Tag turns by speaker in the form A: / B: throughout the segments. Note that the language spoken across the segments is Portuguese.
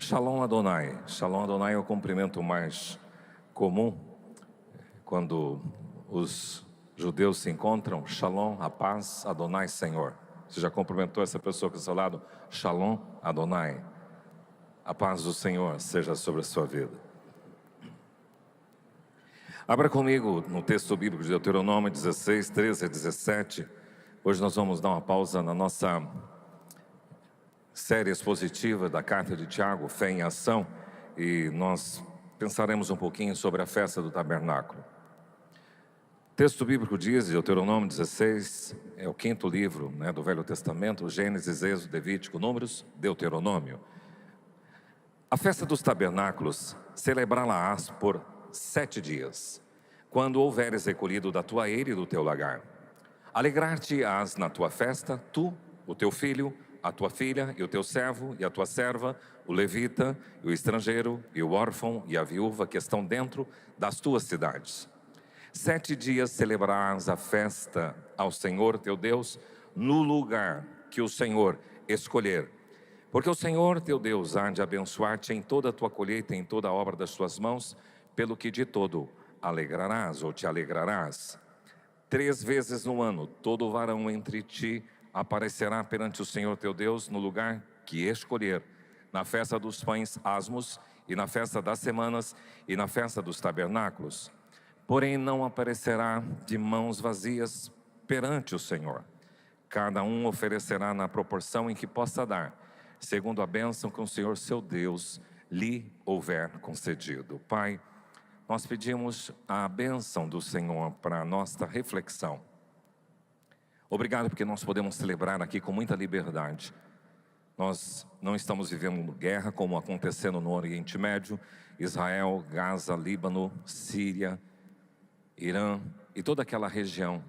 A: Shalom Adonai. Shalom Adonai é o cumprimento mais comum quando os judeus se encontram. Shalom, a paz, Adonai, Senhor. Você já cumprimentou essa pessoa que está ao seu lado? Shalom Adonai. A paz do Senhor seja sobre a sua vida. Abra comigo no texto bíblico de Deuteronômio 16, 13 a 17. Hoje nós vamos dar uma pausa na nossa série expositiva da carta de Tiago, Fé em Ação, e nós pensaremos um pouquinho sobre a festa do tabernáculo. O texto bíblico diz, Deuteronômio 16, é o quinto livro do Velho Testamento, Gênesis, Êxodo, Levítico, Números, Deuteronômio. A festa dos tabernáculos celebrá-la-ás por 7 dias, quando houveres recolhido da tua eira e do teu lagar. Alegrar-te-ás na tua festa, tu, o teu filho, a tua filha e o teu servo e a tua serva, o levita e o estrangeiro e o órfão e a viúva que estão dentro das tuas cidades. 7 dias celebrarás a festa ao Senhor teu Deus no lugar que o Senhor escolher. Porque o Senhor teu Deus há de abençoar-te em toda a tua colheita e em toda a obra das tuas mãos, pelo que de todo alegrarás ou te alegrarás. 3 vezes no ano, todo varão entre ti aparecerá perante o Senhor teu Deus no lugar que escolher, na festa dos pães asmos, e na festa das semanas, e na festa dos tabernáculos. Porém não aparecerá de mãos vazias perante o Senhor. Cada um oferecerá na proporção em que possa dar, segundo a bênção que o Senhor seu Deus lhe houver concedido. Pai, nós pedimos a bênção do Senhor para a nossa reflexão. Obrigado porque nós podemos celebrar aqui com muita liberdade. Nós não estamos vivendo guerra como acontecendo no Oriente Médio, Israel, Gaza, Líbano, Síria, Irã e toda aquela região.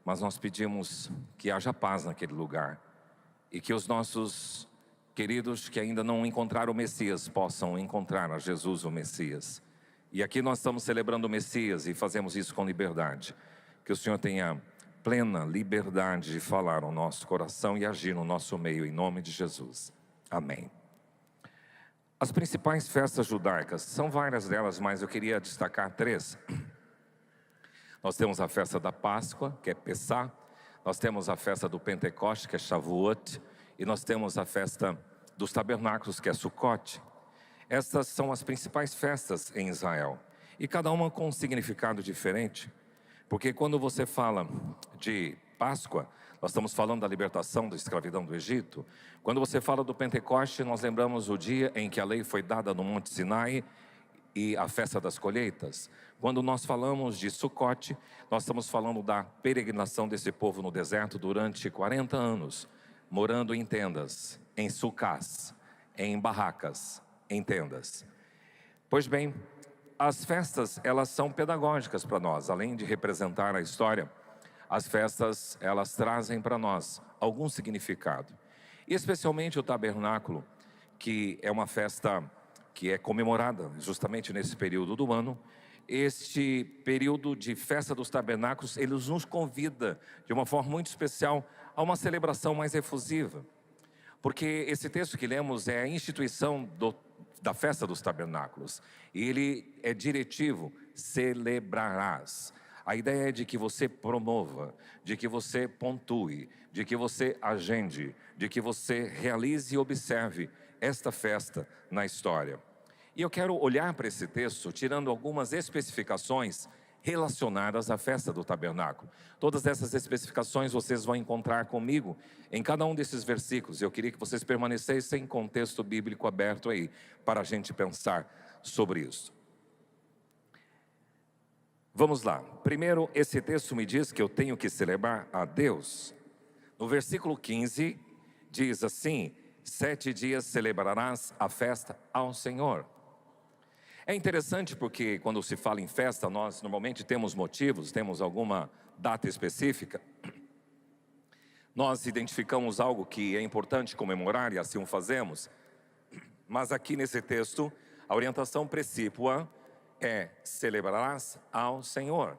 A: Mas nós pedimos que haja paz naquele lugar e que os nossos queridos que ainda não encontraram o Messias possam encontrar a Jesus o Messias. E aqui nós estamos celebrando o Messias e fazemos isso com liberdade. Que o Senhor tenha plena liberdade de falar ao nosso coração e agir no nosso meio, em nome de Jesus. Amém. As principais festas judaicas, são várias delas, mas eu queria destacar 3. Nós temos a festa da Páscoa, que é Pessá. Nós temos a festa do Pentecoste, que é Shavuot. E nós temos a festa dos tabernáculos, que é Sukkot. Estas são as principais festas em Israel. E cada uma com um significado diferente. Porque quando você fala de Páscoa, nós estamos falando da libertação da escravidão do Egito. Quando você fala do Pentecoste, nós lembramos o dia em que a lei foi dada no Monte Sinai e a festa das colheitas. Quando nós falamos de Sukkot, nós estamos falando da peregrinação desse povo no deserto durante 40 anos, morando em tendas, em sucás, em barracas, em tendas. Pois bem, as festas, elas são pedagógicas para nós. Além de representar a história, as festas, elas trazem para nós algum significado. E especialmente o tabernáculo, que é uma festa que é comemorada justamente nesse período do ano. Este período de festa dos tabernáculos, ele nos convida de uma forma muito especial a uma celebração mais efusiva. Porque esse texto que lemos é a instituição da festa dos tabernáculos. E ele é diretivo, celebrarás. A ideia é de que você promova, de que você pontue, de que você agende, de que você realize e observe esta festa na história. E eu quero olhar para esse texto, tirando algumas especificações relacionadas à festa do tabernáculo. Todas essas especificações vocês vão encontrar comigo em cada um desses versículos. Eu queria que vocês permanecessem com o texto bíblico aberto aí, para a gente pensar sobre isso. Vamos lá. Primeiro, esse texto me diz que eu tenho que celebrar a Deus. No versículo 15, diz assim: 7 dias celebrarás a festa ao Senhor. É interessante porque quando se fala em festa, nós normalmente temos motivos, temos alguma data específica. Nós identificamos algo que é importante comemorar e assim o fazemos. Mas aqui nesse texto, a orientação precípua é: celebrarás ao Senhor.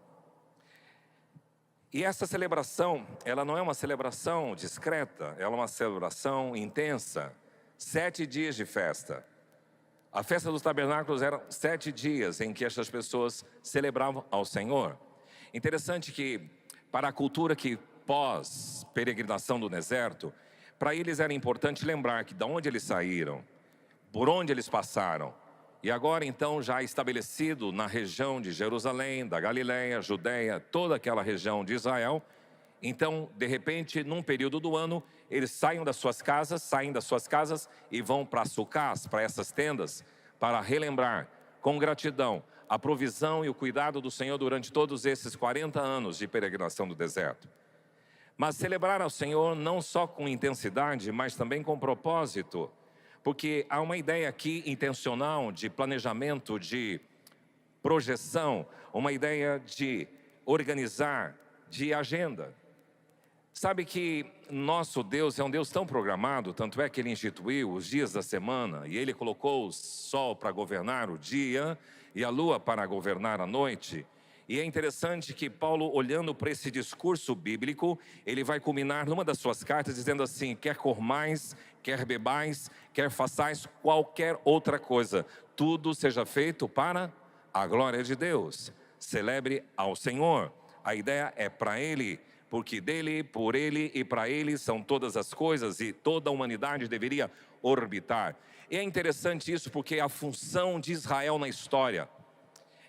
A: E essa celebração, ela não é uma celebração discreta, ela é uma celebração intensa. 7 dias de festa. A festa dos tabernáculos eram 7 dias em que essas pessoas celebravam ao Senhor. Interessante que para a cultura que pós-peregrinação do deserto, para eles era importante lembrar que de onde eles saíram, por onde eles passaram, e agora então já estabelecido na região de Jerusalém, da Galileia, Judeia, toda aquela região de Israel, então de repente num período do ano eles saem das suas casas e vão para Sucás, para essas tendas, para relembrar com gratidão a provisão e o cuidado do Senhor durante todos esses 40 anos de peregrinação do deserto. Mas celebrar ao Senhor não só com intensidade, mas também com propósito, porque há uma ideia aqui intencional de planejamento, de projeção, uma ideia de organizar, de agenda. Sabe que nosso Deus é um Deus tão programado, tanto é que Ele instituiu os dias da semana, e Ele colocou o sol para governar o dia, e a lua para governar a noite. E é interessante que Paulo, olhando para esse discurso bíblico, ele vai culminar numa das suas cartas dizendo assim: quer comais, quer bebais, quer façais qualquer outra coisa, tudo seja feito para a glória de Deus. Celebre ao Senhor. A ideia é para Ele, porque dele, por Ele e para Ele são todas as coisas, e toda a humanidade deveria orbitar. E é interessante isso porque a função de Israel na história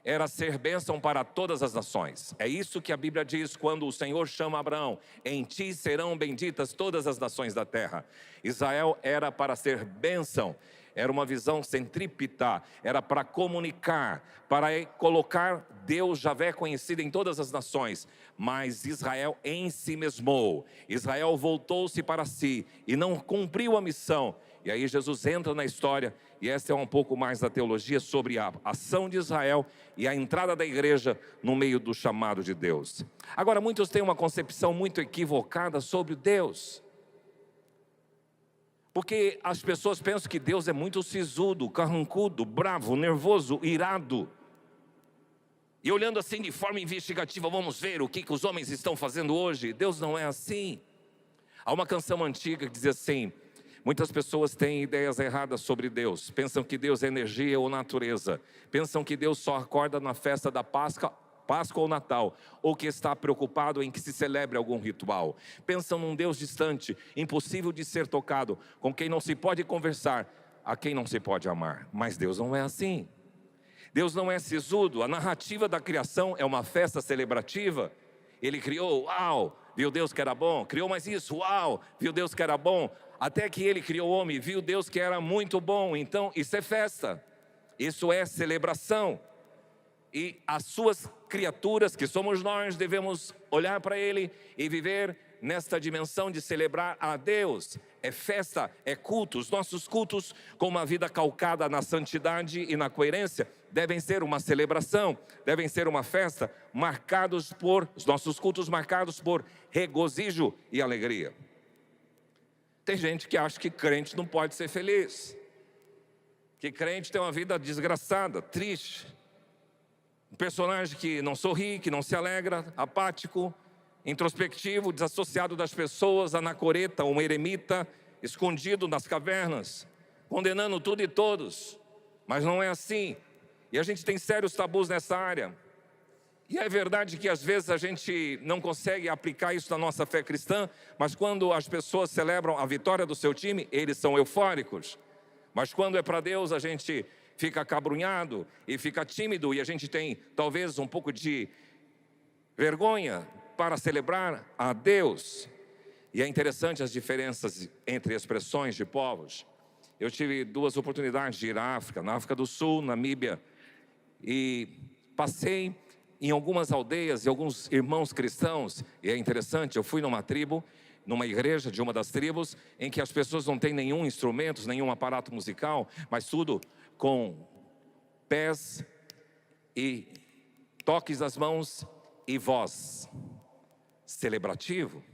A: era ser bênção para todas as nações. É isso que a Bíblia diz quando o Senhor chama Abraão: em ti serão benditas todas as nações da terra. Israel era para ser bênção, era uma visão centrípeta, era para comunicar, para colocar Deus Javé conhecido em todas as nações. Mas Israel em si mesmou, Israel voltou-se para si e não cumpriu a missão. E aí Jesus entra na história, e essa é um pouco mais da teologia sobre a ação de Israel e a entrada da igreja no meio do chamado de Deus. Agora, muitos têm uma concepção muito equivocada sobre Deus, porque as pessoas pensam que Deus é muito sisudo, carrancudo, bravo, nervoso, irado. E olhando assim de forma investigativa, vamos ver o que os homens estão fazendo hoje. Deus não é assim. Há uma canção antiga que diz assim: muitas pessoas têm ideias erradas sobre Deus. Pensam que Deus é energia ou natureza. Pensam que Deus só acorda na festa da Páscoa ou Natal, ou que está preocupado em que se celebre algum ritual. Pensam num Deus distante, impossível de ser tocado, com quem não se pode conversar, a quem não se pode amar. Mas Deus não é assim. Deus não é sisudo. A narrativa da criação é uma festa celebrativa. Ele criou, uau, viu Deus que era bom. Criou mais isso, uau, viu Deus que era bom. Até que Ele criou o homem, viu Deus que era muito bom. Então isso é festa, isso é celebração. E as suas criaturas, que somos nós, devemos olhar para Ele e viver nesta dimensão de celebrar a Deus. É festa, é culto. Os nossos cultos, com uma vida calcada na santidade e na coerência, devem ser uma celebração, devem ser uma festa, os nossos cultos marcados por regozijo e alegria. Tem gente que acha que crente não pode ser feliz, que crente tem uma vida desgraçada, triste, um personagem que não sorri, que não se alegra, apático, introspectivo, desassociado das pessoas, anacoreta, um eremita, escondido nas cavernas, condenando tudo e todos. Mas não é assim. E a gente tem sérios tabus nessa área. E é verdade que às vezes a gente não consegue aplicar isso na nossa fé cristã, mas quando as pessoas celebram a vitória do seu time, eles são eufóricos. Mas quando é para Deus, a gente fica acabrunhado e fica tímido, e a gente tem talvez um pouco de vergonha para celebrar a Deus. E é interessante as diferenças entre expressões de povos. Eu tive 2 oportunidades de ir à África, na África do Sul, Namíbia, e passei em algumas aldeias e alguns irmãos cristãos, e é interessante, eu fui numa tribo, numa igreja de uma das tribos, em que as pessoas não têm nenhum instrumento, nenhum aparato musical, mas tudo com pés e toques das mãos e voz, celebrativo.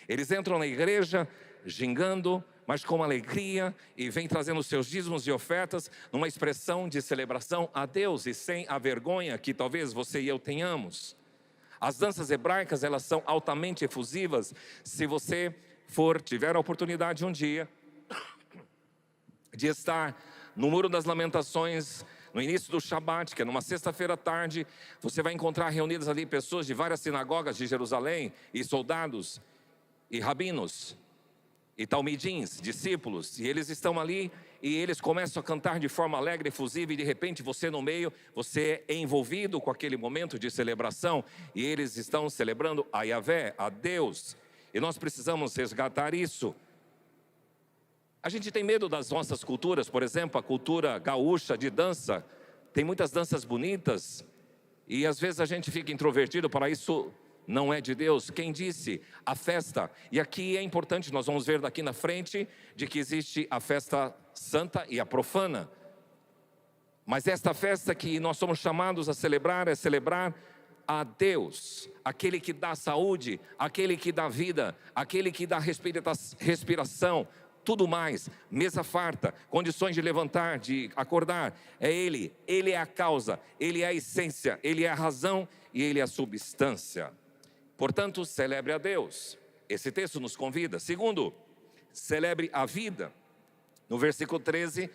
A: Eles entram na igreja gingando, mas com alegria, e vêm trazendo seus dízimos e ofertas numa expressão de celebração a Deus, e sem a vergonha que talvez você e eu tenhamos. As danças hebraicas, elas são altamente efusivas. Se você tiver a oportunidade um dia de estar no Muro das Lamentações, no início do Shabat, que é numa sexta-feira à tarde, você vai encontrar reunidas ali pessoas de várias sinagogas de Jerusalém, e soldados, e rabinos, e talmidins, discípulos, e eles estão ali, e eles começam a cantar de forma alegre, efusiva, e de repente você no meio, você é envolvido com aquele momento de celebração, e eles estão celebrando a Yahvé, a Deus, e nós precisamos resgatar isso. A gente tem medo das nossas culturas, por exemplo, a cultura gaúcha de dança, tem muitas danças bonitas, e às vezes a gente fica introvertido para isso. Não é de Deus. Quem disse? A festa. E aqui é importante, nós vamos ver daqui na frente, de que existe a festa santa e a profana. Mas esta festa que nós somos chamados a celebrar, é celebrar a Deus, aquele que dá saúde, aquele que dá vida, aquele que dá respiração, tudo mais, mesa farta, condições de levantar, de acordar, é Ele é a causa, Ele é a essência, Ele é a razão e Ele é a substância. Portanto, celebre a Deus. Esse texto nos convida. Segundo, celebre a vida. No versículo 13,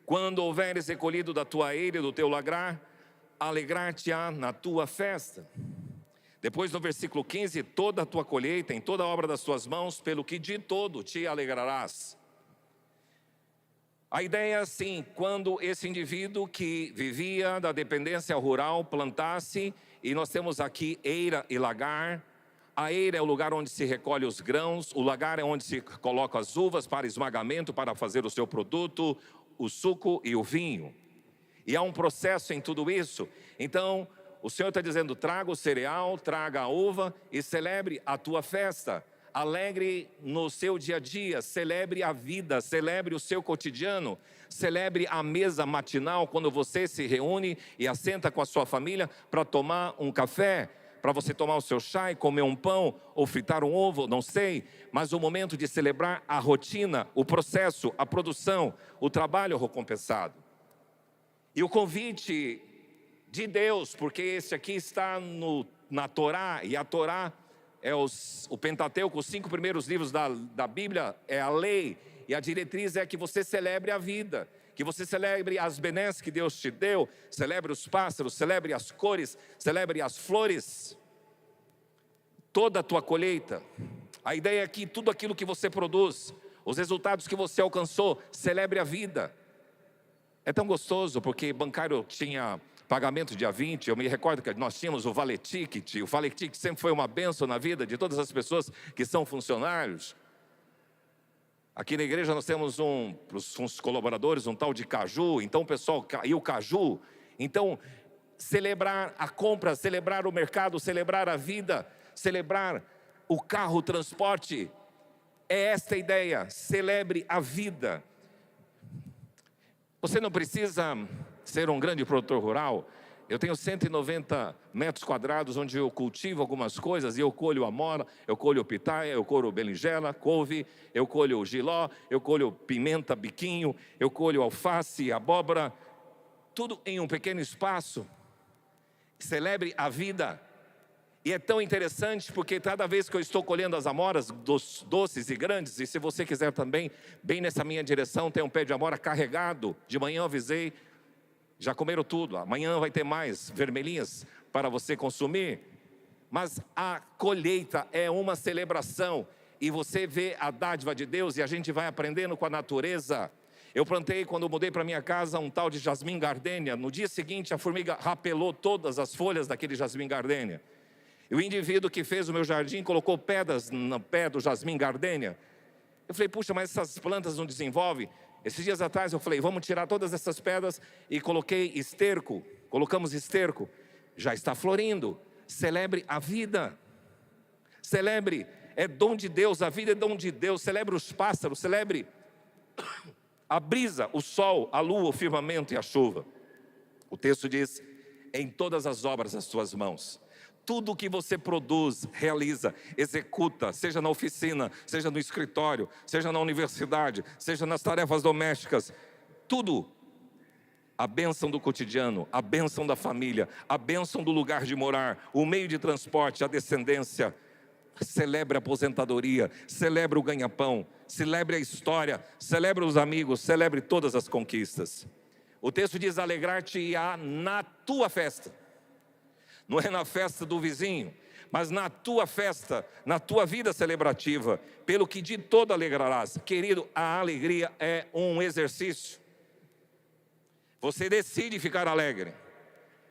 A: quando houveres recolhido da tua eira e do teu lagrar, alegrar-te-á na tua festa. Depois no versículo 15, toda a tua colheita, em toda a obra das tuas mãos, pelo que de todo te alegrarás. A ideia é assim, quando esse indivíduo que vivia da dependência rural plantasse, e nós temos aqui eira e lagar. A eira é o lugar onde se recolhe os grãos, o lagar é onde se coloca as uvas para esmagamento, para fazer o seu produto, o suco e o vinho. E há um processo em tudo isso. Então, o Senhor está dizendo, traga o cereal, traga a uva e celebre a tua festa. Alegre no seu dia a dia, celebre a vida, celebre o seu cotidiano, celebre a mesa matinal quando você se reúne e assenta com a sua família para tomar um café, para você tomar o seu chá e comer um pão ou fritar um ovo, não sei, mas o momento de celebrar a rotina, o processo, a produção, o trabalho recompensado. E o convite de Deus, porque esse aqui está na Torá, e a Torá é o Pentateuco, os 5 primeiros livros da Bíblia, é a lei, e a diretriz é que você celebre a vida, que você celebre as benesses que Deus te deu, celebre os pássaros, celebre as cores, celebre as flores, toda a tua colheita. A ideia é que tudo aquilo que você produz, os resultados que você alcançou, celebre a vida. É tão gostoso, porque bancário tinha pagamento dia 20, eu me recordo que nós tínhamos o Valeticket. O Valeticket sempre foi uma bênção na vida de todas as pessoas que são funcionários. Aqui na igreja nós temos para os colaboradores, um tal de caju. Então o pessoal caiu o caju. Então, celebrar a compra, celebrar o mercado, celebrar a vida, celebrar o carro, o transporte, é esta a ideia, celebre a vida. Você não precisa ser um grande produtor rural. Eu tenho 190 metros quadrados onde eu cultivo algumas coisas, e eu colho amora, eu colho pitaia, eu colho berinjela, couve, eu colho giló, eu colho pimenta, biquinho, eu colho alface, abóbora, tudo em um pequeno espaço. Celebre a vida. E é tão interessante porque cada vez que eu estou colhendo as amoras doces e grandes, e se você quiser também, bem nessa minha direção tem um pé de amora carregado. De manhã eu avisei, já comeram tudo, amanhã vai ter mais vermelhinhas para você consumir. Mas a colheita é uma celebração, e você vê a dádiva de Deus, e a gente vai aprendendo com a natureza. Eu plantei, quando eu mudei para minha casa, um tal de jasmim gardênia. No dia seguinte a formiga rapelou todas as folhas daquele jasmim gardênia. E o indivíduo que fez o meu jardim colocou pedras no pé do jasmim gardênia. Eu falei, puxa, mas essas plantas não desenvolvem? Esses dias atrás eu falei, vamos tirar todas essas pedras, e coloquei esterco, colocamos esterco, já está florindo. Celebre a vida, celebre, é dom de Deus, a vida é dom de Deus. Celebre os pássaros, celebre a brisa, o sol, a lua, o firmamento e a chuva. O texto diz, em todas as obras das tuas mãos. Tudo o que você produz, realiza, executa, seja na oficina, seja no escritório, seja na universidade, seja nas tarefas domésticas, tudo. A bênção do cotidiano, a bênção da família, a bênção do lugar de morar, o meio de transporte, a descendência. Celebre a aposentadoria, celebre o ganha-pão, celebre a história, celebre os amigos, celebre todas as conquistas. O texto diz: alegrar-te-á na tua festa. Não é na festa do vizinho, mas na tua festa, na tua vida celebrativa, pelo que de todo alegrarás. Querido, a alegria é um exercício. Você decide ficar alegre.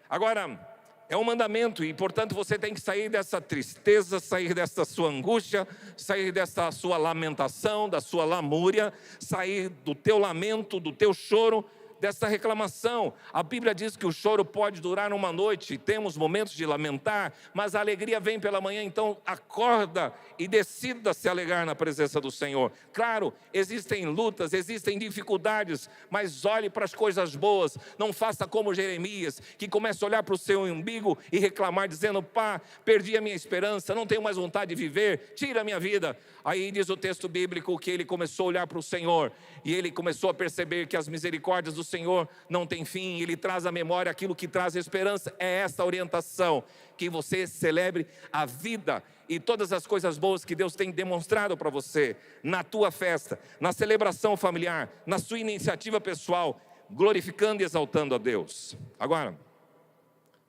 A: Agora, é um mandamento e, portanto, você tem que sair dessa tristeza, sair dessa sua angústia, sair dessa sua lamentação, da sua lamúria, sair do teu lamento, do teu choro, dessa reclamação. A Bíblia diz que o choro pode durar uma noite, temos momentos de lamentar, mas a alegria vem pela manhã. Então acorda e decida se alegrar na presença do Senhor. Claro, existem lutas, existem dificuldades, mas olhe para as coisas boas. Não faça como Jeremias, que começa a olhar para o seu umbigo e reclamar, dizendo: pá, perdi a minha esperança, não tenho mais vontade de viver, tira a minha vida. Aí diz o texto bíblico que ele começou a olhar para o Senhor, e ele começou a perceber que as misericórdias do Senhor não tem fim. Ele traz à memória aquilo que traz esperança. É essa orientação, que você celebre a vida e todas as coisas boas que Deus tem demonstrado para você, na tua festa, na celebração familiar, na sua iniciativa pessoal, glorificando e exaltando a Deus. Agora,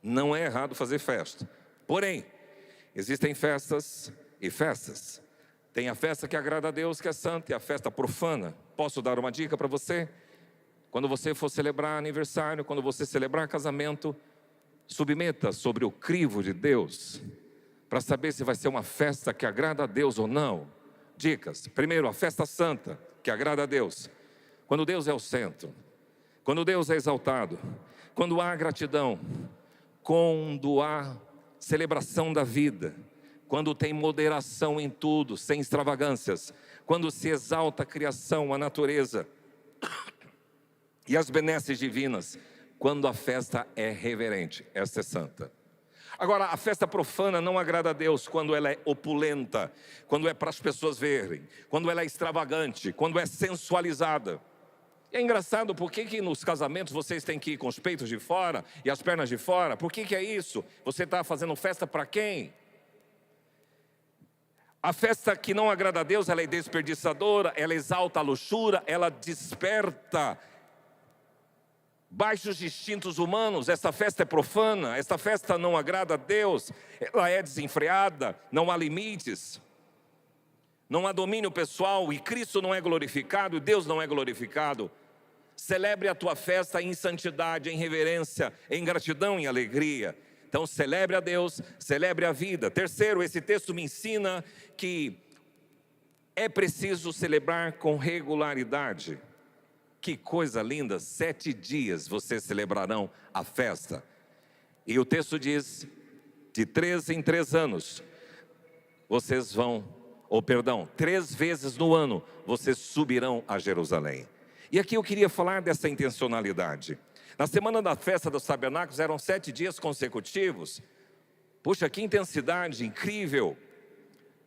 A: não é errado fazer festa, porém, existem festas e festas. Tem a festa que agrada a Deus, que é santa, e a festa profana. Posso dar uma dica para você? Quando você for celebrar aniversário, quando você celebrar casamento, submeta sobre o crivo de Deus, para saber se vai ser uma festa que agrada a Deus ou não. Dicas: primeiro, a festa santa, que agrada a Deus. Quando Deus é o centro, quando Deus é exaltado, quando há gratidão, quando há celebração da vida, quando tem moderação em tudo, sem extravagâncias, quando se exalta a criação, a natureza e as benesses divinas, quando a festa é reverente. Esta é santa. Agora, a festa profana não agrada a Deus quando ela é opulenta, quando é para as pessoas verem, quando ela é extravagante, quando é sensualizada. É engraçado, por que nos casamentos vocês têm que ir com os peitos de fora e as pernas de fora? Por que é isso? Você está fazendo festa para quem? A festa que não agrada a Deus, ela é desperdiçadora, ela exalta a luxúria, ela desperta baixos instintos humanos. Essa festa é profana, essa festa não agrada a Deus, ela é desenfreada, não há limites, não há domínio pessoal, e Cristo não é glorificado, e Deus não é glorificado. Celebre a tua festa em santidade, em reverência, em gratidão e alegria. Então celebre a Deus, celebre a vida. Terceiro, esse texto me ensina que é preciso celebrar com regularidade. Que coisa linda, 7 dias vocês celebrarão a festa. E o texto diz, de 3 em 3 anos, vocês vão, 3 vezes no ano, vocês subirão a Jerusalém. E aqui eu queria falar dessa intencionalidade. Na semana da festa dos tabernáculos eram 7 dias consecutivos. Puxa, que intensidade incrível.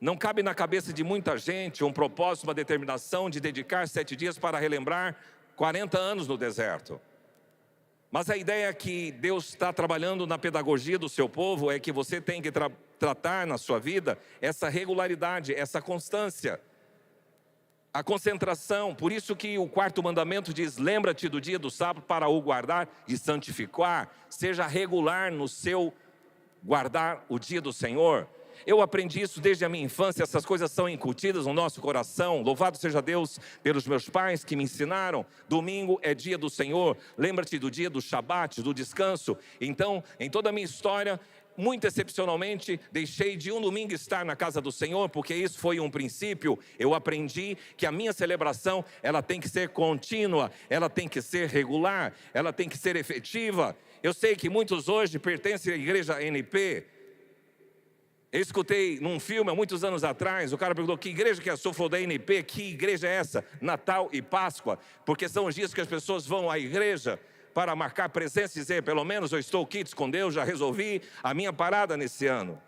A: Não cabe na cabeça de muita gente um propósito, uma determinação de dedicar 7 dias para relembrar 40 anos no deserto. Mas a ideia que Deus está trabalhando na pedagogia do seu povo é que você tem que tratar na sua vida essa regularidade, essa constância, a concentração. Por isso que o 4º mandamento diz: lembra-te do dia do sábado para o guardar e santificar. Seja regular no seu guardar o dia do Senhor. Eu aprendi isso desde a minha infância, essas coisas são incutidas no nosso coração. Louvado seja Deus pelos meus pais que me ensinaram. Domingo é dia do Senhor, lembra-te do dia do Shabat, do descanso. Então, em toda a minha história, muito excepcionalmente, deixei de um domingo estar na casa do Senhor, porque isso foi um princípio. Eu aprendi que a minha celebração, ela tem que ser contínua, ela tem que ser regular, ela tem que ser efetiva. Eu sei que muitos hoje pertencem à igreja NP. Eu escutei num filme há muitos anos atrás, o cara perguntou: que igreja que é a sua? Falou: da NP. Que igreja é essa? Natal e Páscoa, porque são os dias que as pessoas vão à igreja para marcar presença e dizer: pelo menos eu estou quites com Deus, já resolvi a minha parada nesse ano.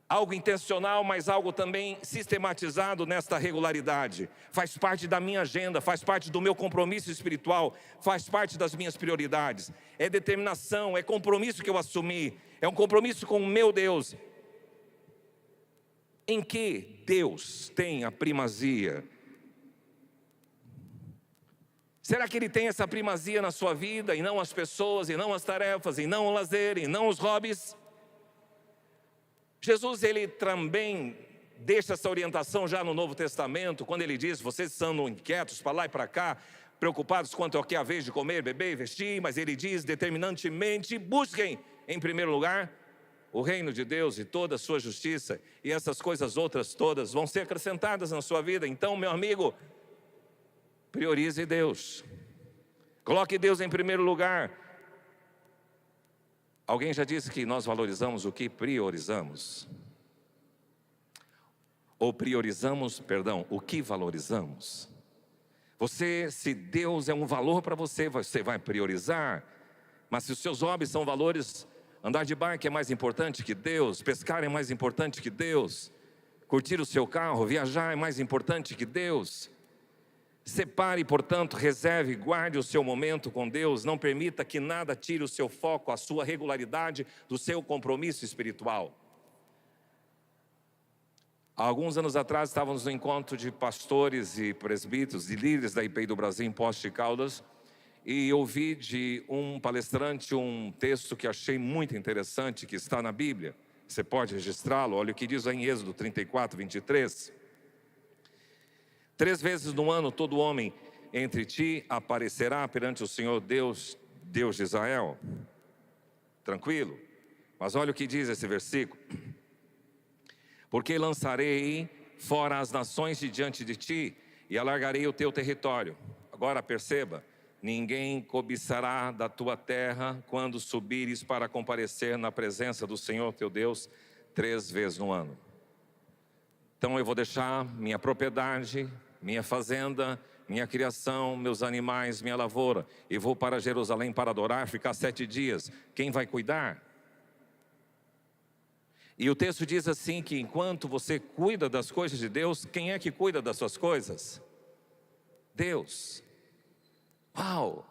A: Algo intencional, mas algo também sistematizado nesta regularidade. Faz parte da minha agenda, faz parte do meu compromisso espiritual, faz parte das minhas prioridades. É determinação, é compromisso que eu assumi, é um compromisso com o meu Deus. Em que Deus tem a primazia? Será que Ele tem essa primazia na sua vida, e não as pessoas, e não as tarefas, e não o lazer, e não os hobbies? Jesus, Ele também deixa essa orientação já no Novo Testamento, quando Ele diz: vocês são inquietos para lá e para cá, preocupados quanto ao que é a vez de comer, beber e vestir, mas Ele diz determinantemente: busquem em primeiro lugar o reino de Deus e toda a sua justiça, e essas coisas outras todas vão ser acrescentadas na sua vida. Então, meu amigo, priorize Deus, coloque Deus em primeiro lugar. Alguém já disse que nós valorizamos o que priorizamos, ou priorizamos, perdão, o que valorizamos. Se Deus é um valor para você, você vai priorizar. Mas se os seus hobbies são valores, andar de bike é mais importante que Deus, pescar é mais importante que Deus, curtir o seu carro, viajar é mais importante que Deus. Separe, portanto, reserve, guarde o seu momento com Deus. Não permita que nada tire o seu foco, a sua regularidade do seu compromisso espiritual. Há alguns anos atrás estávamos no encontro de pastores e presbíteros e líderes da IPI do Brasil em Poços de Caldas, e ouvi de um palestrante um texto que achei muito interessante, que está na Bíblia. Você pode registrá-lo. Olha o que diz em Êxodo 34, 23. 3 vezes no ano todo homem entre ti aparecerá perante o Senhor Deus, Deus de Israel. Tranquilo? Mas olha o que diz esse versículo: porque lançarei fora as nações de diante de ti, e alargarei o teu território. Agora perceba: ninguém cobiçará da tua terra quando subires para comparecer na presença do Senhor teu Deus 3 vezes no ano. Então eu vou deixar minha propriedade, minha fazenda, minha criação, meus animais, minha lavoura, e vou para Jerusalém para adorar, ficar 7 dias. Quem vai cuidar? E o texto diz assim, que enquanto você cuida das coisas de Deus, quem é que cuida das suas coisas? Deus. Uau!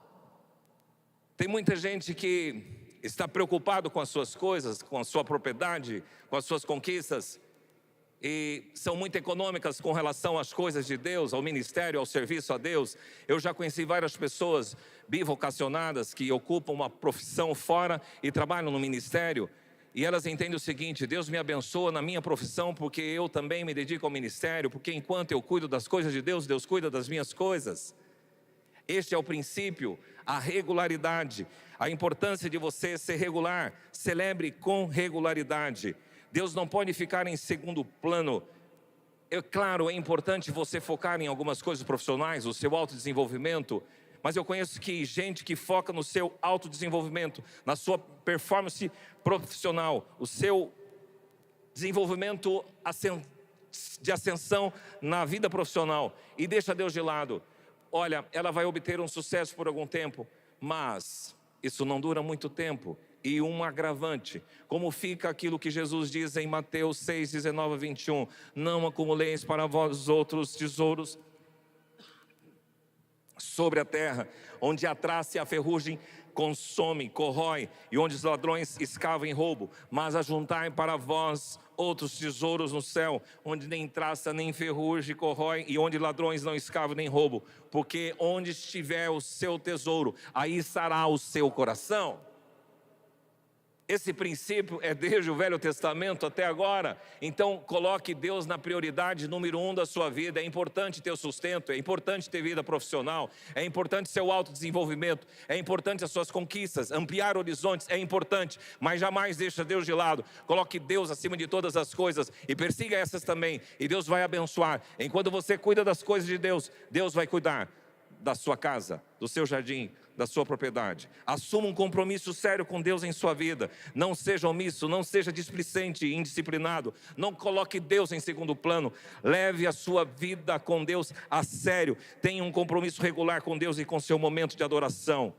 A: Tem muita gente que está preocupado com as suas coisas, com a sua propriedade, com as suas conquistas, e são muito econômicas com relação às coisas de Deus, ao ministério, ao serviço a Deus. Eu já conheci várias pessoas bivocacionadas que ocupam uma profissão fora e trabalham no ministério, e elas entendem o seguinte: Deus me abençoa na minha profissão porque eu também me dedico ao ministério, porque enquanto eu cuido das coisas de Deus, Deus cuida das minhas coisas. Este é o princípio, a regularidade, a importância de você ser regular. Celebre com regularidade. Deus não pode ficar em segundo plano. Claro, é importante você focar em algumas coisas profissionais, o seu autodesenvolvimento, mas eu conheço gente que foca no seu autodesenvolvimento, na sua performance profissional, o seu desenvolvimento de ascensão na vida profissional, e deixa Deus de lado. Olha, ela vai obter um sucesso por algum tempo, mas isso não dura muito tempo. E um agravante, como fica aquilo que Jesus diz em Mateus 6, 19 a 21, não acumuleis para vós outros tesouros sobre a terra, onde a traça e a ferrugem consome, corrói, e onde os ladrões escavam em roubo, mas ajuntai para vós outros tesouros no céu, onde nem traça nem ferrugem corrói, e onde ladrões não escavam nem roubo, porque onde estiver o seu tesouro, aí estará o seu coração. Esse princípio é desde o Velho Testamento até agora. Então coloque Deus na prioridade número 1 da sua vida. É importante ter o sustento, é importante ter vida profissional, é importante seu autodesenvolvimento, é importante as suas conquistas, ampliar horizontes, é importante, mas jamais deixa Deus de lado. Coloque Deus acima de todas as coisas e persiga essas também, e Deus vai abençoar. Enquanto você cuida das coisas de Deus, Deus vai cuidar da sua casa, do seu jardim, da sua propriedade. Assuma um compromisso sério com Deus em sua vida. Não seja omisso, não seja displicente e indisciplinado. Não coloque Deus em segundo plano. Leve a sua vida com Deus a sério. Tenha um compromisso regular com Deus e com seu momento de adoração.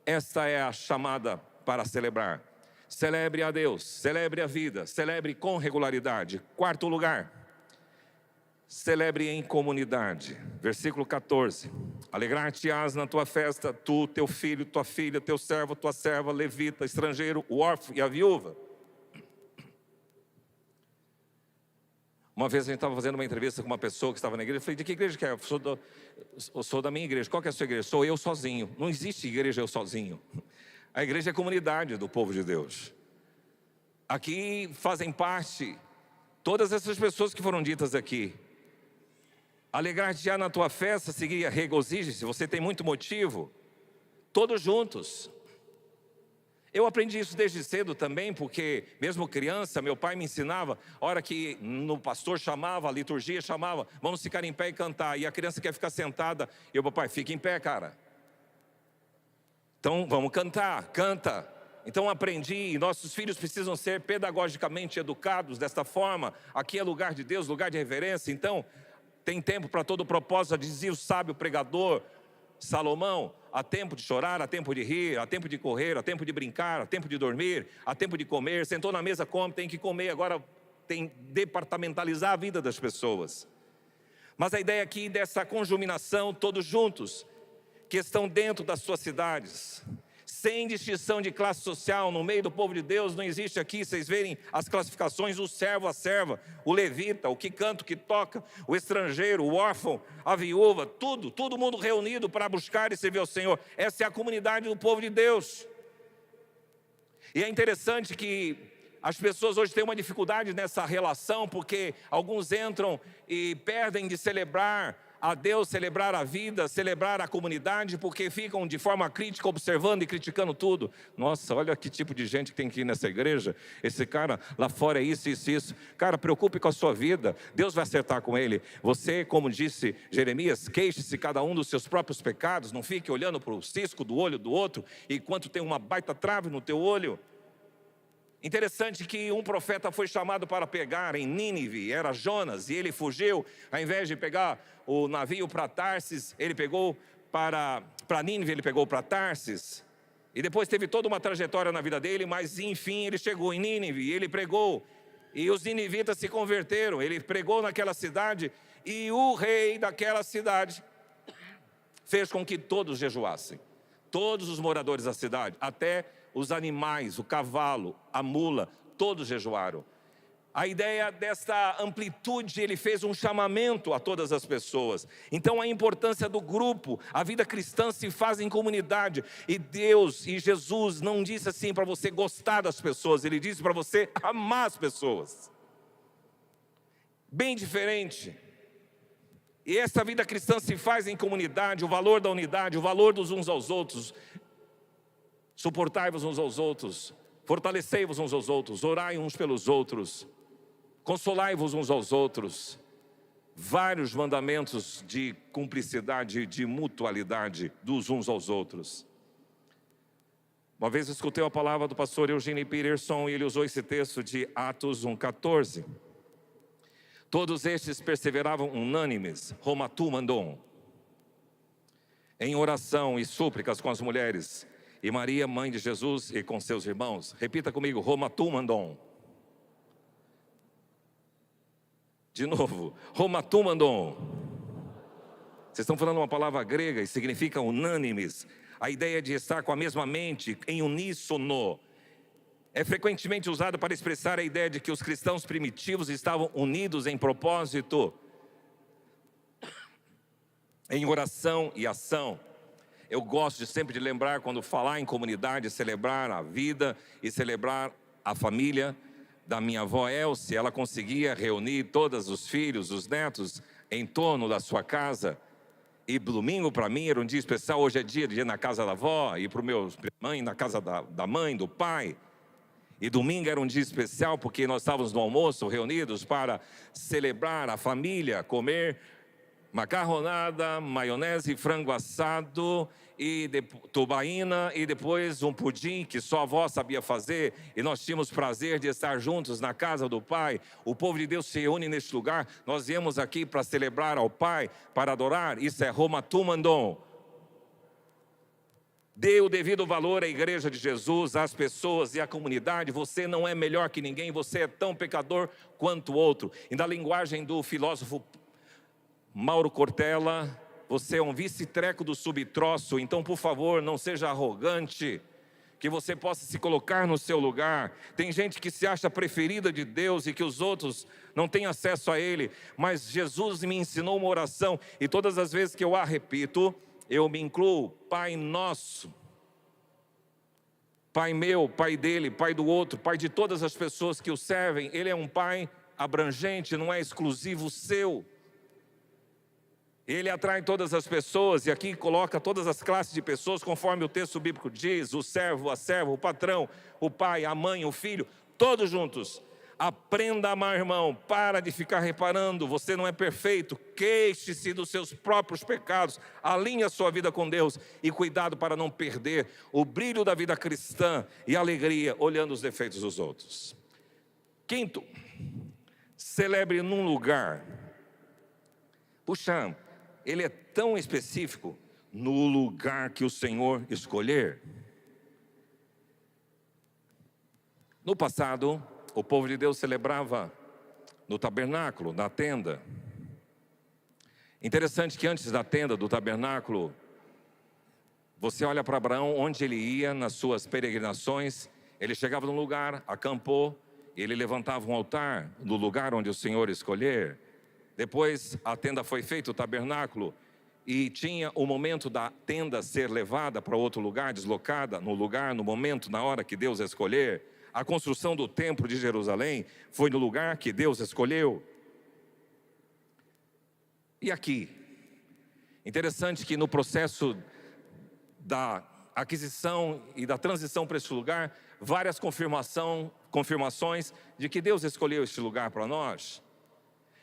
A: Esta é a chamada para celebrar. Celebre a Deus, celebre a vida, celebre com regularidade. 4º lugar, celebre em comunidade. Versículo 14. Alegrar-te-ás na tua festa, tu, teu filho, tua filha, teu servo, tua serva, levita, estrangeiro, o órfão e a viúva. Uma vez a gente estava fazendo uma entrevista com uma pessoa que estava na igreja. Eu falei, de que igreja que é? Eu sou da minha igreja. Qual que é a sua igreja? Sou eu sozinho. Não existe igreja eu sozinho. A igreja é a comunidade do povo de Deus. Aqui fazem parte todas essas pessoas que foram ditas aqui. Alegrar-te-á na tua festa, seguir, regozije-se. Você tem muito motivo. Todos juntos. Eu aprendi isso desde cedo também, porque mesmo criança, meu pai me ensinava, a hora que no pastor chamava, a liturgia chamava, vamos ficar em pé e cantar, e a criança quer ficar sentada, e o papai, fica em pé, cara. Então vamos cantar, canta. Então aprendi, e nossos filhos precisam ser pedagogicamente educados desta forma. Aqui é lugar de Deus, lugar de reverência. Então tem tempo para todo propósito, dizia o sábio pregador Salomão: há tempo de chorar, há tempo de rir, há tempo de correr, há tempo de brincar, há tempo de dormir, há tempo de comer. Sentou na mesa, come, tem que comer. Agora tem departamentalizar a vida das pessoas. Mas a ideia aqui dessa conjuminação, todos juntos, que estão dentro das suas cidades, sem distinção de classe social, no meio do povo de Deus. Não existe aqui, vocês verem as classificações: o servo, a serva, o levita, o que canta, o que toca, o estrangeiro, o órfão, a viúva, todo mundo reunido para buscar e servir ao Senhor. Essa é a comunidade do povo de Deus. E é interessante que as pessoas hoje têm uma dificuldade nessa relação, porque alguns entram e perdem de celebrar a Deus, celebrar a vida, celebrar a comunidade, porque ficam de forma crítica, observando e criticando tudo. Nossa, olha que tipo de gente que tem que ir nessa igreja. Esse cara lá fora é isso, isso, isso. Cara, preocupe com a sua vida, Deus vai acertar com ele. Você, como disse Jeremias, queixe-se cada um dos seus próprios pecados. Não fique olhando para o cisco do olho do outro, enquanto tem uma baita trave no teu olho. Interessante que um profeta foi chamado para pegar em Nínive, era Jonas, e ele fugiu. Ao invés de pegar o navio para Tarsis, ele pegou para Nínive, ele pegou para Tarsis. E depois teve toda uma trajetória na vida dele, mas enfim ele chegou em Nínive e ele pregou. E os ninivitas se converteram, ele pregou naquela cidade, e o rei daquela cidade fez com que todos jejuassem. Todos os moradores da cidade, até os animais, o cavalo, a mula, todos jejuaram. A ideia desta amplitude, ele fez um chamamento a todas as pessoas. Então a importância do grupo, a vida cristã se faz em comunidade. E Deus e Jesus não disse assim para você gostar das pessoas, ele disse para você amar as pessoas. Bem diferente. E essa vida cristã se faz em comunidade, o valor da unidade, o valor dos uns aos outros. Suportai-vos uns aos outros, fortalecei-vos uns aos outros, orai uns pelos outros, consolai-vos uns aos outros. Vários mandamentos de cumplicidade, de mutualidade dos uns aos outros. Uma vez eu escutei a palavra do pastor Eugene Peterson e ele usou esse texto de Atos 1,14. Todos estes perseveravam unânimes, Romatumandon, em oração e súplicas com as mulheres, e Maria, mãe de Jesus, e com seus irmãos. Repita comigo, Romatumandon. De novo, Romatumandon. Vocês estão falando uma palavra grega e significa unânimes. A ideia de estar com a mesma mente, em uníssono, é frequentemente usada para expressar a ideia de que os cristãos primitivos estavam unidos em propósito, em oração e ação. Eu gosto sempre de lembrar, quando falar em comunidade, celebrar a vida e celebrar a família da minha avó Elce. Ela conseguia reunir todos os filhos, os netos, em torno da sua casa. E domingo para mim era um dia especial. Hoje é dia de ir na casa da avó, e para o meu mãe na casa da mãe, do pai. E domingo era um dia especial porque nós estávamos no almoço reunidos para celebrar a família, comer macarronada, maionese, frango assado e tubaína, e depois um pudim que só a avó sabia fazer, e nós tínhamos prazer de estar juntos na casa do Pai. O povo de Deus se reúne neste lugar. Nós viemos aqui para celebrar ao Pai, para adorar. Isso é Romatumandon. Dê o devido valor à igreja de Jesus, às pessoas e à comunidade. Você não é melhor que ninguém, você é tão pecador quanto o outro. E na linguagem do filósofo Mauro Cortella, você é um vice-treco do subtroço. Então, por favor, não seja arrogante. que você possa se colocar no seu lugar. Tem gente que se acha preferida de Deus e que os outros não têm acesso a Ele, mas Jesus me ensinou uma oração, e todas as vezes que eu a repito, eu me incluo: Pai nosso, Pai meu, Pai dele, Pai do outro, Pai de todas as pessoas que o servem. Ele é um Pai abrangente, não é exclusivo seu. Ele atrai todas as pessoas, e aqui coloca todas as classes de pessoas, conforme o texto bíblico diz: o servo, a serva, o patrão, o pai, a mãe, o filho, todos juntos. Aprenda a amar, irmão. Para de ficar reparando, você não é perfeito. Queixe-se dos seus próprios pecados, alinhe a sua vida com Deus, e cuidado para não perder o brilho da vida cristã e a alegria olhando os defeitos dos outros. Quinto, celebre num lugar. Puxa, ele é tão específico: no lugar que o Senhor escolher. No passado, o povo de Deus celebrava no tabernáculo, na tenda. Interessante que antes da tenda, do tabernáculo, você olha para Abraão, onde ele ia nas suas peregrinações. Ele chegava num lugar, acampou, ele levantava um altar no lugar onde o Senhor escolher. Depois a tenda foi feita, o tabernáculo, e tinha o momento da tenda ser levada para outro lugar, deslocada no lugar, no momento, na hora que Deus escolher. A construção do templo de Jerusalém foi no lugar que Deus escolheu. E aqui, interessante que no processo da aquisição e da transição para este lugar, várias confirmações de que Deus escolheu este lugar para nós.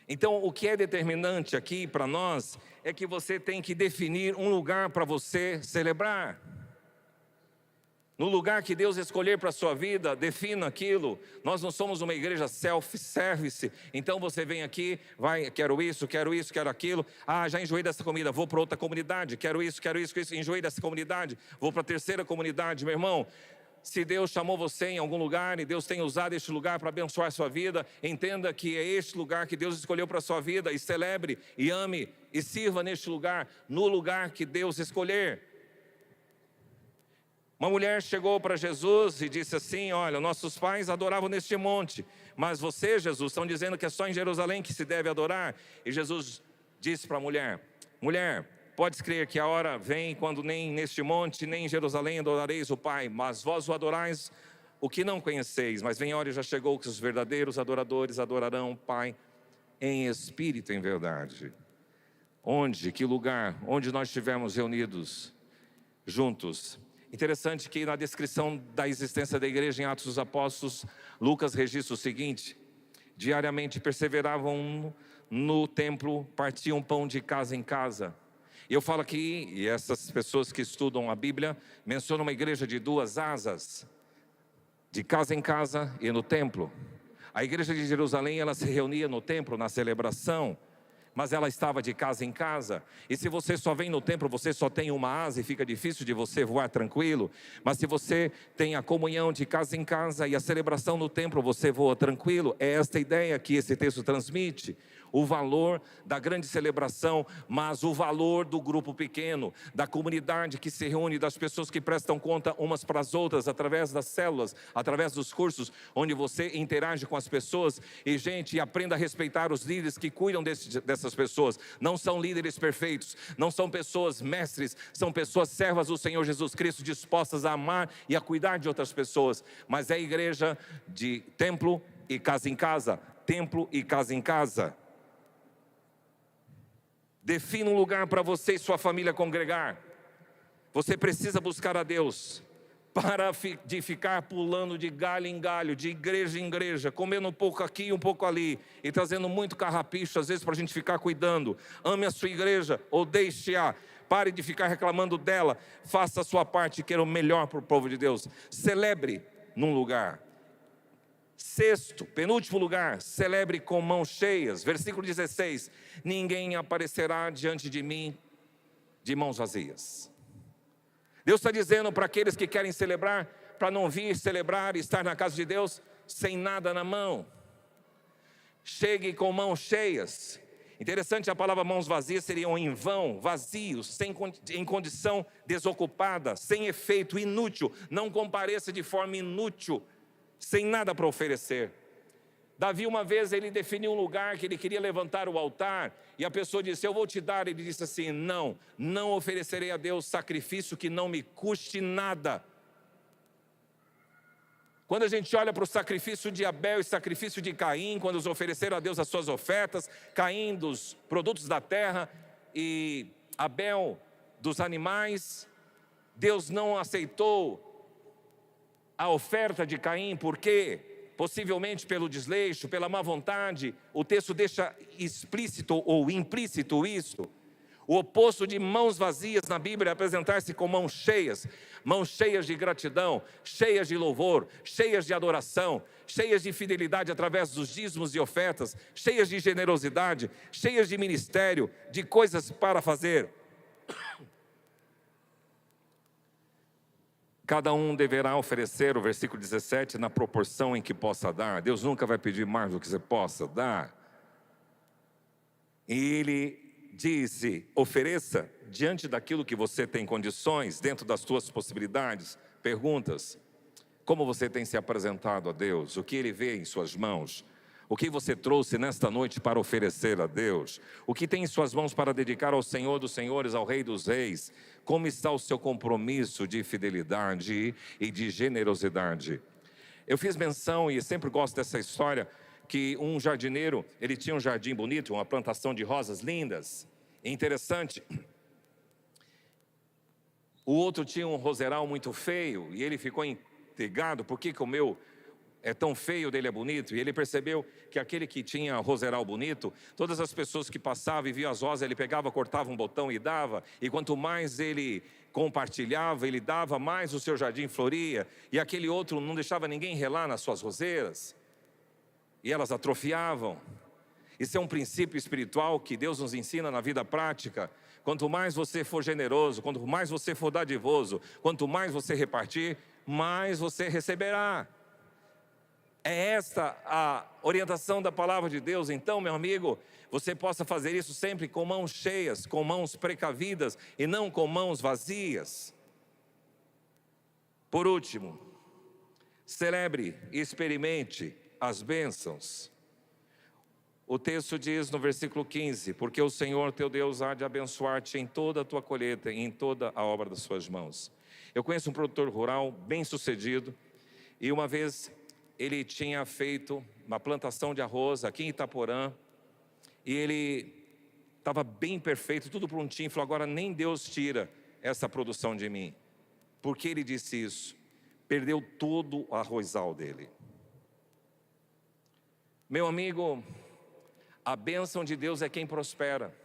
A: Então, o que é determinante aqui para nós é que você tem que definir um lugar para você celebrar. No lugar que Deus escolher para a sua vida, defina aquilo. Nós não somos uma igreja self-service. Então você vem aqui, vai, quero isso, quero aquilo. Ah, já enjoei dessa comida, vou para outra comunidade. Quero isso, enjoei dessa comunidade, vou para a terceira comunidade. Meu irmão, se Deus chamou você em algum lugar e Deus tem usado este lugar para abençoar a sua vida, entenda que é este lugar que Deus escolheu para a sua vida, e celebre, e ame, e sirva neste lugar, no lugar que Deus escolher. Uma mulher chegou para Jesus e disse assim: olha, nossos pais adoravam neste monte, mas você, Jesus, estão dizendo que é só em Jerusalém que se deve adorar. E Jesus disse para a mulher: mulher, podes crer que a hora vem quando nem neste monte, nem em Jerusalém adorareis o Pai, mas vós o adorais o que não conheceis. Mas vem a hora e já chegou que os verdadeiros adoradores adorarão o Pai em espírito e em verdade. Onde, que lugar? Onde nós estivermos reunidos juntos. Interessante que na descrição da existência da igreja em Atos dos Apóstolos, Lucas registra o seguinte: diariamente perseveravam no templo, partiam pão de casa em casa. E eu falo aqui, e essas pessoas que estudam a Bíblia mencionam uma igreja de duas asas, de casa em casa e no templo. A igreja de Jerusalém, ela se reunia no templo, na celebração, mas ela estava de casa em casa. E se você só vem no templo, você só tem uma asa e fica difícil de você voar tranquilo. Mas se você tem a comunhão de casa em casa e a celebração no templo, você voa tranquilo. É esta ideia que esse texto transmite. O valor da grande celebração, mas o valor do grupo pequeno, da comunidade que se reúne, das pessoas que prestam conta umas para as outras, através das células, através dos cursos, onde você interage com as pessoas. E gente, aprenda a respeitar os líderes que cuidam dessas pessoas. Não são líderes perfeitos, não são pessoas mestres, são pessoas servas do Senhor Jesus Cristo, dispostas a amar e a cuidar de outras pessoas. Mas é igreja de templo e casa em casa, templo e casa em casa. Defina um lugar para você e sua família congregar. Você precisa buscar a Deus. Para de ficar pulando de galho em galho, de igreja em igreja, comendo um pouco aqui e um pouco ali, e trazendo muito carrapicho, às vezes para a gente ficar cuidando. Ame a sua igreja ou deixe-a. Pare de ficar reclamando dela. Faça a sua parte e queira o melhor para o povo de Deus. Celebre num lugar. Sexto, penúltimo lugar, celebre com mãos cheias. Versículo 16: ninguém aparecerá diante de mim de mãos vazias. Deus está dizendo para aqueles que querem celebrar, para não vir celebrar e estar na casa de Deus sem nada na mão. Chegue com mãos cheias. Interessante, a palavra mãos vazias seriam em vão, vazios, em condição desocupada, sem efeito, inútil. Não compareça de forma inútil, sem nada para oferecer. Davi, uma vez, ele definiu um lugar que ele queria levantar o altar, e a pessoa disse: eu vou te dar. Ele disse assim: não oferecerei a Deus sacrifício que não me custe nada. Quando a gente olha para o sacrifício de Abel e sacrifício de Caim, quando eles ofereceram a Deus as suas ofertas, Caim dos produtos da terra e Abel dos animais, Deus não aceitou a oferta de Caim, por quê? Possivelmente pelo desleixo, pela má vontade. O texto deixa explícito ou implícito isso. O oposto de mãos vazias na Bíblia é apresentar-se com mãos cheias de gratidão, cheias de louvor, cheias de adoração, cheias de fidelidade através dos dízimos e ofertas, cheias de generosidade, cheias de ministério, de coisas para fazer. Cada um deverá oferecer, o versículo 17, na proporção em que possa dar. Deus nunca vai pedir mais do que você possa dar. E Ele disse: ofereça diante daquilo que você tem condições, dentro das suas possibilidades. Perguntas: como você tem se apresentado a Deus? O que Ele vê em suas mãos? O que você trouxe nesta noite para oferecer a Deus? O que tem em suas mãos para dedicar ao Senhor dos Senhores, ao Rei dos Reis? Como está o seu compromisso de fidelidade e de generosidade? Eu fiz menção, e sempre gosto dessa história, que um jardineiro, ele tinha um jardim bonito, uma plantação de rosas lindas. É interessante, o outro tinha um roseral muito feio, e ele ficou intrigado: por que o meu é tão feio, dele é bonito? E ele percebeu que aquele que tinha roseral bonito, todas as pessoas que passavam e viam as rosas, ele pegava, cortava um botão e dava. E quanto mais ele compartilhava, ele dava, mais o seu jardim floria. E aquele outro não deixava ninguém relar nas suas roseiras, e elas atrofiavam. Isso é um princípio espiritual que Deus nos ensina na vida prática. Quanto mais você for generoso, quanto mais você for dadivoso, quanto mais você repartir, mais você receberá. É esta a orientação da palavra de Deus. Então, meu amigo, você possa fazer isso sempre com mãos cheias, com mãos precavidas e não com mãos vazias. Por último, celebre e experimente as bênçãos. O texto diz no versículo 15: porque o Senhor teu Deus há de abençoar-te em toda a tua colheita e em toda a obra das suas mãos. Eu conheço um produtor rural bem sucedido, e uma vez ele tinha feito uma plantação de arroz aqui em Itaporã, e ele estava bem perfeito, tudo prontinho. Falou: agora nem Deus tira essa produção de mim. Por que ele disse isso? Perdeu todo o arrozal dele. Meu amigo, a bênção de Deus é quem prospera.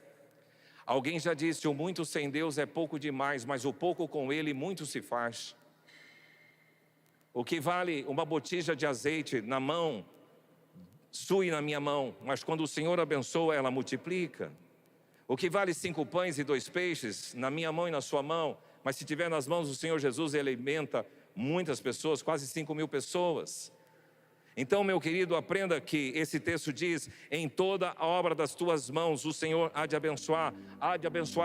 A: Alguém já disse: o muito sem Deus é pouco demais, mas o pouco com Ele muito se faz. O que vale uma botija de azeite na mão, sua e na minha mão, mas quando o Senhor abençoa, ela multiplica. O que vale 5 pães e 2 peixes na minha mão e na sua mão, mas se tiver nas mãos do Senhor Jesus, Ele alimenta muitas pessoas, quase 5.000 pessoas. Então, meu querido, aprenda que esse texto diz: em toda a obra das tuas mãos o Senhor há de abençoar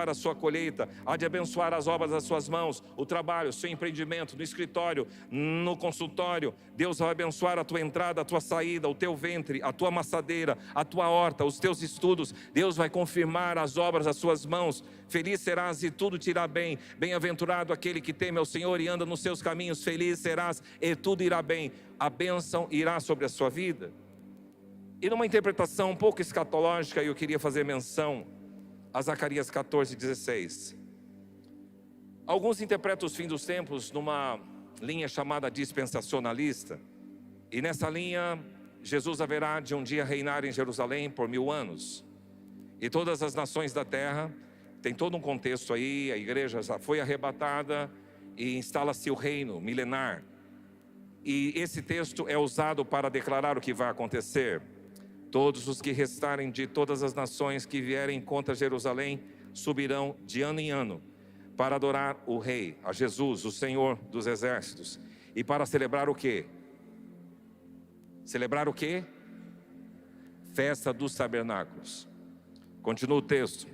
A: a sua colheita, há de abençoar as obras das suas mãos, o trabalho, o seu empreendimento, no escritório, no consultório. Deus vai abençoar a tua entrada, a tua saída, o teu ventre, a tua amassadeira, a tua horta, os teus estudos. Deus vai confirmar as obras das suas mãos. Feliz serás e tudo te irá bem. Bem-aventurado aquele que teme ao Senhor e anda nos seus caminhos. Feliz serás e tudo irá bem. A bênção irá sobre a sua vida. E numa interpretação um pouco escatológica, eu queria fazer menção a Zacarias 14:16. Alguns interpretam os fins dos tempos numa linha chamada dispensacionalista. E nessa linha, Jesus haverá de um dia reinar em Jerusalém por 1000 anos. E todas as nações da terra, tem todo um contexto aí, a igreja já foi arrebatada e instala-se o reino milenar. E esse texto é usado para declarar o que vai acontecer. Todos os que restarem de todas as nações que vierem contra Jerusalém subirão de ano em ano para adorar o Rei, a Jesus, o Senhor dos Exércitos. E para celebrar o quê? Celebrar o quê? Festa dos Tabernáculos. Continua o texto.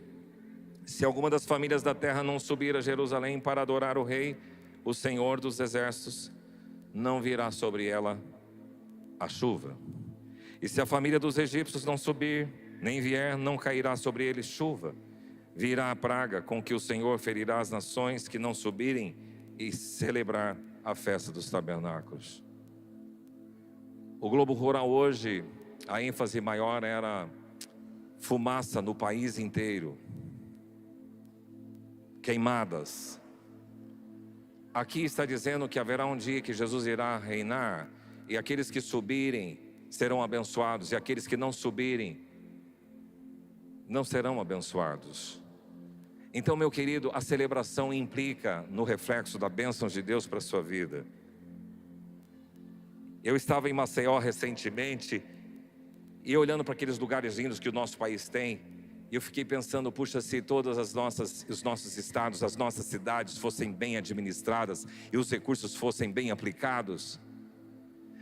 A: Se alguma das famílias da terra não subir a Jerusalém para adorar o Rei, o Senhor dos Exércitos, não virá sobre ela a chuva. E se a família dos egípcios não subir, nem vier, não cairá sobre eles chuva. Virá a praga com que o Senhor ferirá as nações que não subirem e celebrar a festa dos tabernáculos. O globo rural hoje, a ênfase maior era fumaça no país inteiro, queimadas. Aqui está dizendo que haverá um dia que Jesus irá reinar, e aqueles que subirem serão abençoados, e aqueles que não subirem não serão abençoados. Então, meu querido, a celebração implica no reflexo da bênção de Deus para a sua vida. Eu estava em Maceió recentemente, e olhando para aqueles lugares lindos que o nosso país tem, eu fiquei pensando, puxa, se todas os nossos estados, as nossas cidades fossem bem administradas e os recursos fossem bem aplicados.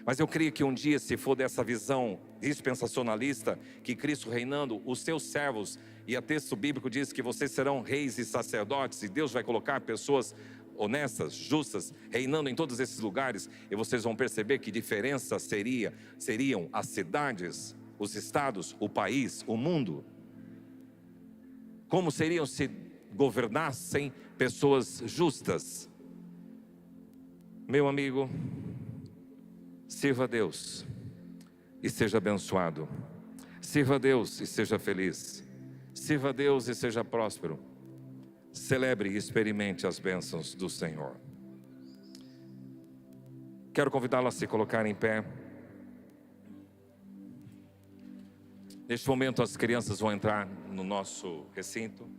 A: Mas eu creio que um dia, se for dessa visão dispensacionalista, que Cristo reinando, os seus servos, e o texto bíblico diz que vocês serão reis e sacerdotes, e Deus vai colocar pessoas honestas, justas, reinando em todos esses lugares, e vocês vão perceber que diferença seriam as cidades, os estados, o país, o mundo. Como seriam se governassem pessoas justas? Meu amigo, sirva a Deus e seja abençoado. Sirva a Deus e seja feliz. Sirva a Deus e seja próspero. Celebre e experimente as bênçãos do Senhor. Quero convidá-lo a se colocar em pé. Neste momento as crianças vão entrar no nosso recinto.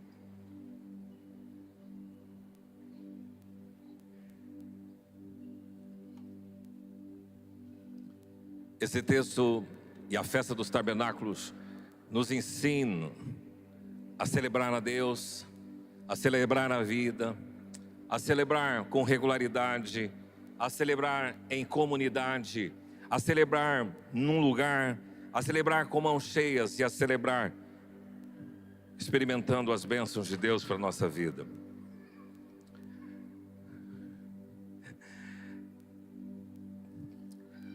A: Esse texto e a festa dos tabernáculos nos ensinam a celebrar a Deus, a celebrar a vida, a celebrar com regularidade, a celebrar em comunidade, a celebrar num lugar, a celebrar com mãos cheias e a celebrar experimentando as bênçãos de Deus para a nossa vida.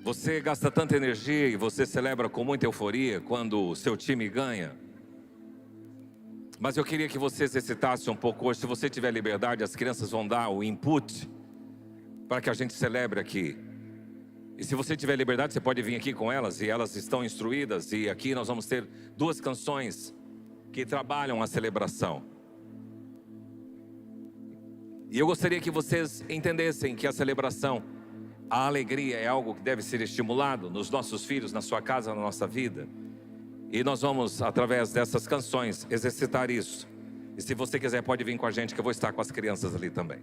A: Você gasta tanta energia e você celebra com muita euforia quando o seu time ganha. Mas eu queria que você exercitasse um pouco hoje. Se você tiver liberdade, as crianças vão dar o input para que a gente celebre aqui. E se você tiver liberdade, você pode vir aqui com elas, e elas estão instruídas. E aqui nós vamos ter 2 canções que trabalham a celebração. E eu gostaria que vocês entendessem que a celebração, a alegria é algo que deve ser estimulado nos nossos filhos, na sua casa, na nossa vida. E nós vamos, através dessas canções, exercitar isso. E se você quiser, pode vir com a gente, que eu vou estar com as crianças ali também.